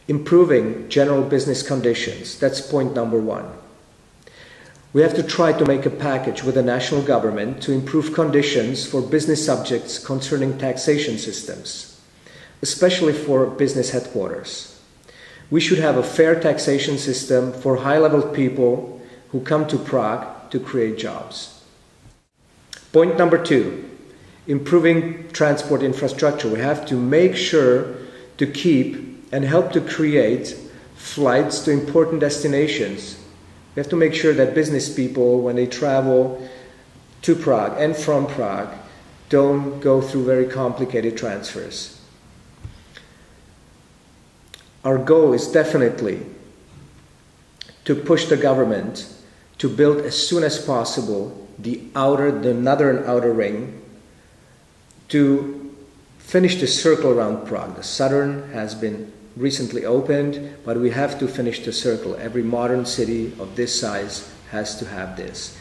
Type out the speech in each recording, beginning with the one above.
Improving general business conditions, that's point number one. We have to try to make a package with the national government to improve conditions for business subjects concerning taxation systems, especially for business headquarters. We should have a fair taxation system for high-level people who come to Prague to create jobs. Point number two, improving transport infrastructure. We have to make sure to keep and help to create flights to important destinations. We have to make sure that business people, when they travel to Prague and from Prague, don't go through very complicated transfers. Our goal is definitely to push the government to build as soon as possible the northern outer ring to finish the circle around Prague. The southern has been recently opened, but we have to finish the circle. Every modern city of this size has to have this.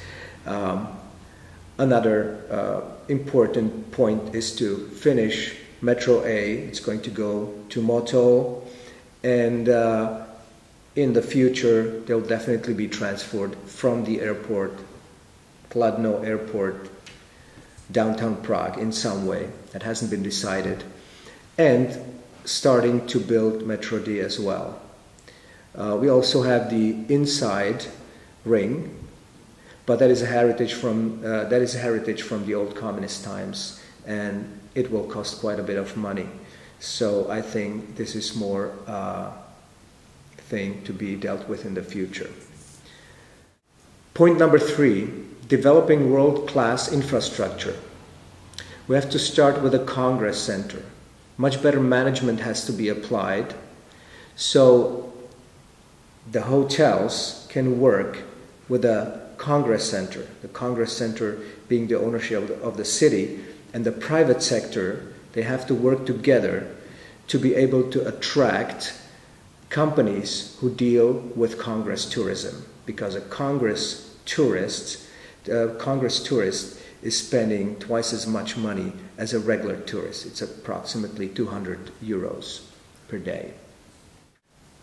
Another important point is to finish Metro A. It's going to go to Motol, and in the future they'll definitely be transferred from the airport, Kladno Airport, downtown Prague in some way. That hasn't been decided. And starting to build Metro D as well. We also have the inside ring, but that is a heritage from the old communist times, and it will cost quite a bit of money. So I think this is more thing to be dealt with in the future. Point number three, developing world-class infrastructure. We have to start with a Congress Center. Much better management has to be applied so the hotels can work with a Congress Center, the Congress Center being the ownership of the city, and the private sector, they have to work together to be able to attract companies who deal with Congress tourism, because a Congress tourist is spending twice as much money as a regular tourist. It's approximately 200 euros per day.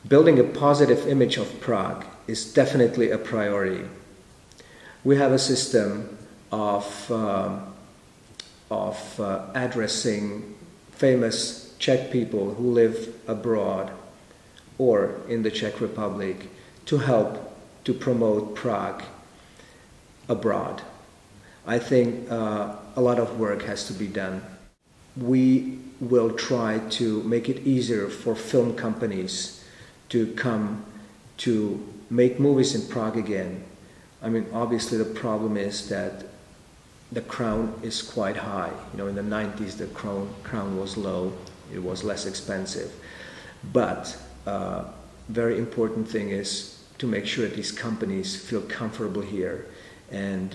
Building a positive image of Prague is definitely a priority. We have a system of addressing famous Czech people who live abroad or in the Czech Republic to help to promote Prague abroad. I think a lot of work has to be done. We will try to make it easier for film companies to come to make movies in Prague again. I mean, obviously the problem is that the crown is quite high. You know, in the 90s the crown was low, it was less expensive. But very important thing is to make sure that these companies feel comfortable here. And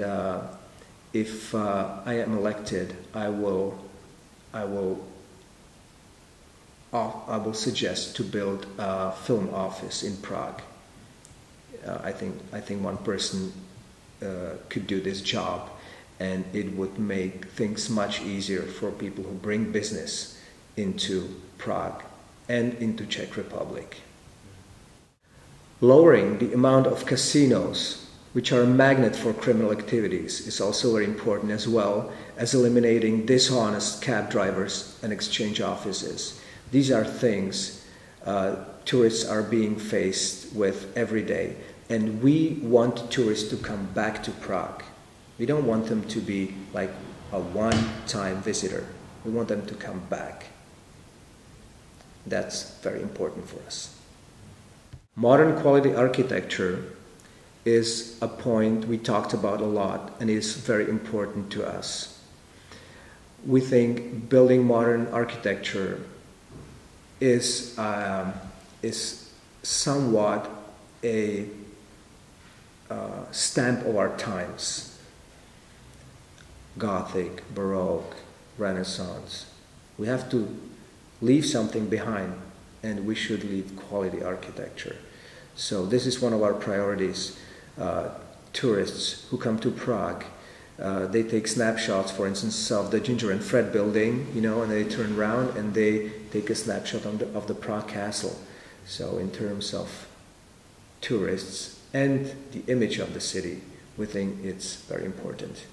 if I am elected, I will suggest to build a film office in Prague. I think one person could do this job, and it would make things much easier for people who bring business into Prague and into Czech Republic. Lowering the amount of casinos, which are a magnet for criminal activities, is also very important, as well as eliminating dishonest cab drivers and exchange offices. These are things tourists are being faced with every day, and we want tourists to come back to Prague. We don't want them to be like a one-time visitor. We want them to come back. That's very important for us. Modern quality architecture is a point we talked about a lot and is very important to us. We think building modern architecture is somewhat a stamp of our times. Gothic, Baroque, Renaissance. We have to leave something behind, and we should leave quality architecture. So this is one of our priorities. Tourists who come to Prague, they take snapshots, for instance, of the Ginger and Fred building, you know, and they turn around and they take a snapshot of the Prague Castle. So in terms of tourists and the image of the city, we think it's very important.